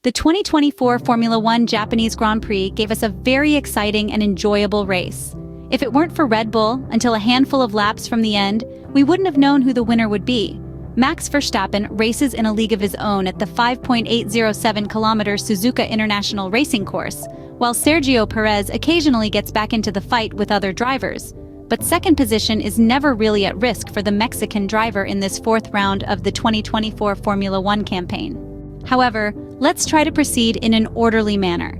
The 2024 Formula One Japanese Grand Prix gave us a very exciting and enjoyable race. If it weren't for Red Bull, until a handful of laps from the end, we wouldn't have known who the winner would be. Max Verstappen races in a league of his own at the 5.807-kilometer Suzuka International Racing Course, while Sergio Perez occasionally gets back into the fight with other drivers. But second position is never really at risk for the Mexican driver in this fourth round of the 2024 Formula One campaign. However, let's try to proceed in an orderly manner.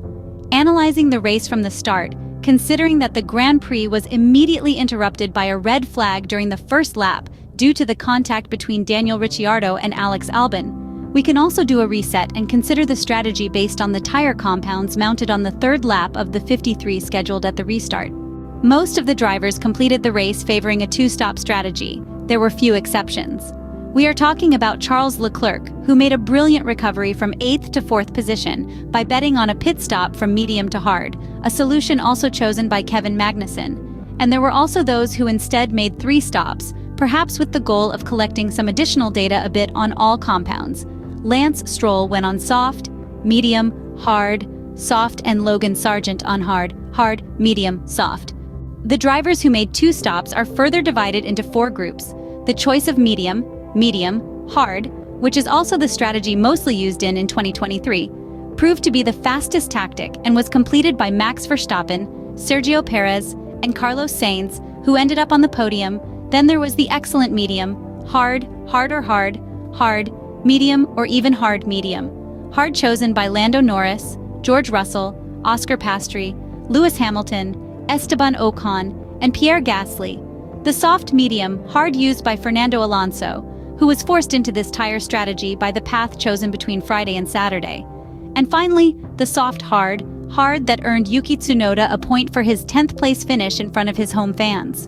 Analyzing the race from the start, considering that the Grand Prix was immediately interrupted by a red flag during the first lap due to the contact between Daniel Ricciardo and Alex Albon, we can also do a reset and consider the strategy based on the tire compounds mounted on the third lap of the 53 scheduled at the restart. Most of the drivers completed the race favoring a two-stop strategy. There were few exceptions. We are talking about Charles Leclerc, who made a brilliant recovery from 8th to 4th position by betting on a pit stop from medium to hard, a solution also chosen by Kevin Magnussen. And there were also those who instead made 3 stops, perhaps with the goal of collecting some additional data a bit on all compounds. Lance Stroll went on soft, medium, hard, soft, and Logan Sargent on hard, medium, soft. The drivers who made 2 stops are further divided into 4 groups. The choice of medium, hard, which is also the strategy mostly used in 2023, proved to be the fastest tactic and was completed by Max Verstappen, Sergio Perez, and Carlos Sainz, who ended up on the podium. Then there was the excellent medium, hard, medium, or even hard medium. Hard chosen by Lando Norris, George Russell, Oscar Piastri, Lewis Hamilton, Esteban Ocon, and Pierre Gasly. The soft medium, hard used by Fernando Alonso, who was forced into this tire strategy by the path chosen between Friday and Saturday. And finally, the soft hard that earned Yuki Tsunoda a point for his 10th place finish in front of his home fans.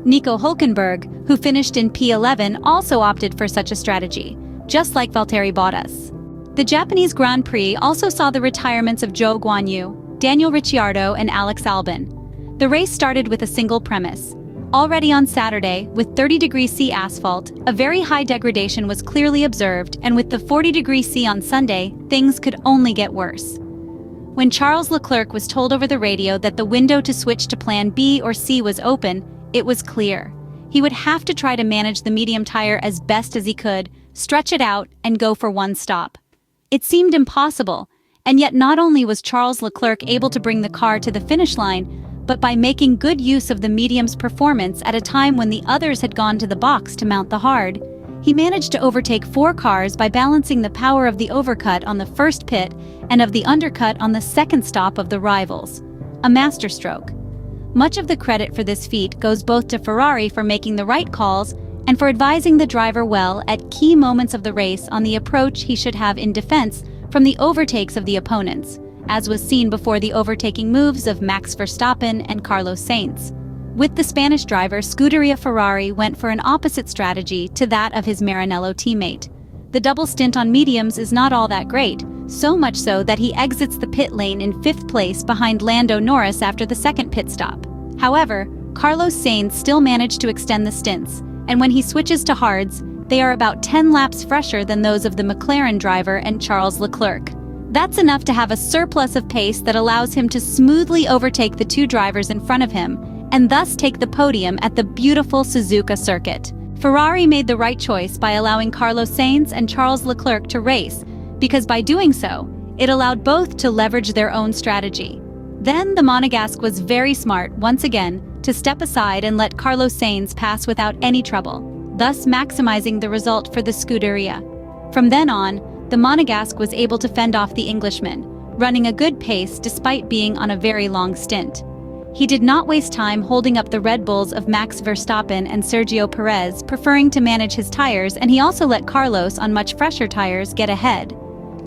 Nico Hülkenberg, who finished in P11, also opted for such a strategy, just like Valtteri Bottas. The Japanese Grand Prix also saw the retirements of Zhou Guanyu, Daniel Ricciardo, and Alex Albon. The race started with a single premise. Already on Saturday, with 30° C asphalt, a very high degradation was clearly observed, and with the 40° C on Sunday, things could only get worse. When Charles Leclerc was told over the radio that the window to switch to Plan B or C was open, it was clear. He would have to try to manage the medium tire as best as he could, stretch it out, and go for one stop. It seemed impossible, and yet not only was Charles Leclerc able to bring the car to the finish line, but by making good use of the medium's performance at a time when the others had gone to the box to mount the hard, he managed to overtake 4 cars by balancing the power of the overcut on the first pit and of the undercut on the second stop of the rivals. A masterstroke. Much of the credit for this feat goes both to Ferrari for making the right calls and for advising the driver well at key moments of the race on the approach he should have in defense from the overtakes of the opponents, as was seen before the overtaking moves of Max Verstappen and Carlos Sainz. With the Spanish driver, Scuderia Ferrari went for an opposite strategy to that of his Maranello teammate. The double stint on mediums is not all that great, so much so that he exits the pit lane in 5th place behind Lando Norris after the second pit stop. However, Carlos Sainz still managed to extend the stints, and when he switches to hards, they are about 10 laps fresher than those of the McLaren driver and Charles Leclerc. That's enough to have a surplus of pace that allows him to smoothly overtake the 2 drivers in front of him, and thus take the podium at the beautiful Suzuka circuit. Ferrari made the right choice by allowing Carlos Sainz and Charles Leclerc to race, because by doing so, it allowed both to leverage their own strategy. Then the Monegasque was very smart, once again, to step aside and let Carlos Sainz pass without any trouble, thus maximizing the result for the Scuderia. From then on, the Monegasque was able to fend off the Englishman, running a good pace despite being on a very long stint. He did not waste time holding up the Red Bulls of Max Verstappen and Sergio Perez, preferring to manage his tires, and he also let Carlos on much fresher tires get ahead.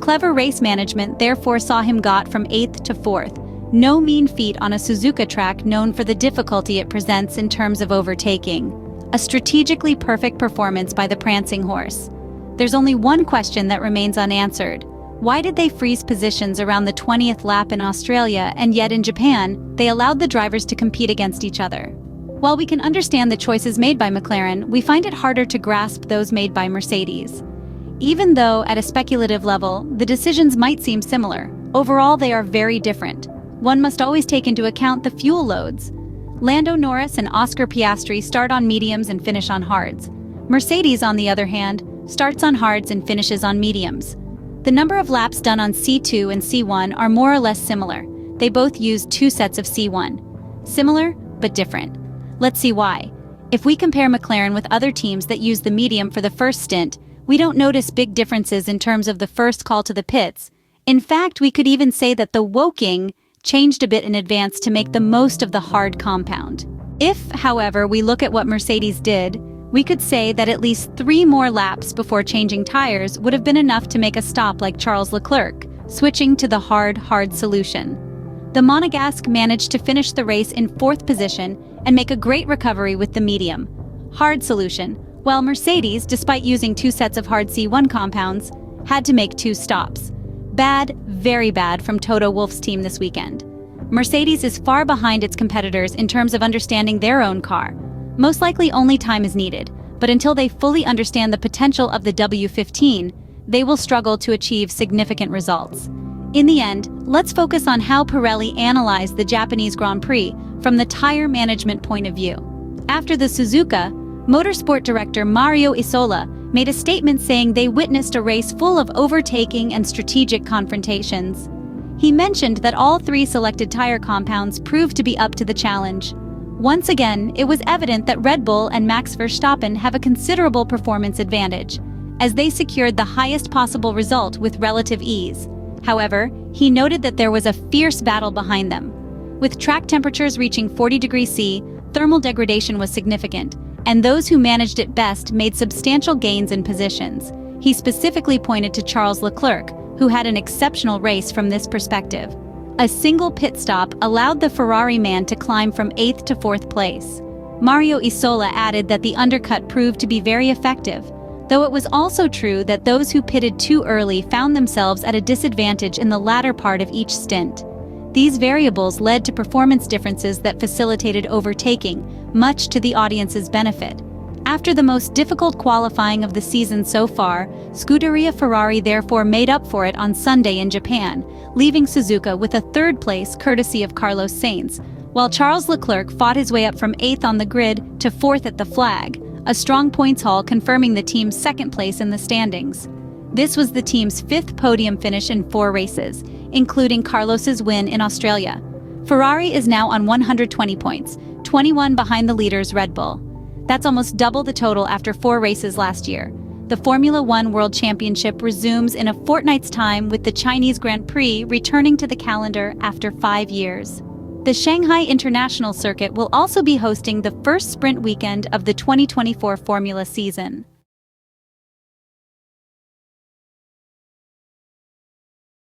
Clever race management therefore saw him got from 8th to 4th, no mean feat on a Suzuka track known for the difficulty it presents in terms of overtaking. A strategically perfect performance by the prancing horse. There's only one question that remains unanswered. Why did they freeze positions around the 20th lap in Australia, and yet in Japan, they allowed the drivers to compete against each other? While we can understand the choices made by McLaren, we find it harder to grasp those made by Mercedes. Even though, at a speculative level, the decisions might seem similar, overall they are very different. One must always take into account the fuel loads. Lando Norris and Oscar Piastri start on mediums and finish on hards. Mercedes, on the other hand, starts on hards and finishes on mediums. The number of laps done on C2 and C1 are more or less similar. They both use 2 sets of C1. Similar, but different. Let's see why. If we compare McLaren with other teams that use the medium for the first stint, we don't notice big differences in terms of the first call to the pits. In fact, we could even say that the woking changed a bit in advance to make the most of the hard compound. If, however, we look at what Mercedes did, we could say that at least 3 more laps before changing tires would have been enough to make a stop like Charles Leclerc, switching to the hard solution. The Monegasque managed to finish the race in 4th position and make a great recovery with the medium hard solution, while Mercedes, despite using 2 sets of hard C1 compounds, had to make 2 stops. Bad, very bad from Toto Wolff's team this weekend. Mercedes is far behind its competitors in terms of understanding their own car. Most likely only time is needed, but until they fully understand the potential of the W15, they will struggle to achieve significant results. In the end, let's focus on how Pirelli analyzed the Japanese Grand Prix from the tire management point of view. After the Suzuka, motorsport director Mario Isola made a statement saying they witnessed a race full of overtaking and strategic confrontations. He mentioned that all 3 selected tire compounds proved to be up to the challenge. Once again, it was evident that Red Bull and Max Verstappen have a considerable performance advantage, as they secured the highest possible result with relative ease. However, he noted that there was a fierce battle behind them. With track temperatures reaching 40 degrees C, thermal degradation was significant, and those who managed it best made substantial gains in positions. He specifically pointed to Charles Leclerc, who had an exceptional race from this perspective. A single pit stop allowed the Ferrari man to climb from 8th to 4th place. Mario Isola added that the undercut proved to be very effective, though it was also true that those who pitted too early found themselves at a disadvantage in the latter part of each stint. These variables led to performance differences that facilitated overtaking, much to the audience's benefit. After the most difficult qualifying of the season so far, Scuderia Ferrari therefore made up for it on Sunday in Japan, leaving Suzuka with a 3rd place courtesy of Carlos Sainz, while Charles Leclerc fought his way up from 8th on the grid to 4th at the flag, a strong points haul confirming the team's 2nd place in the standings. This was the team's 5th podium finish in 4 races, including Carlos's win in Australia. Ferrari is now on 120 points, 21 behind the leaders Red Bull. That's almost double the total after 4 races last year. The Formula One World Championship resumes in a fortnight's time with the Chinese Grand Prix returning to the calendar after 5 years. The Shanghai International Circuit will also be hosting the first sprint weekend of the 2024 Formula season.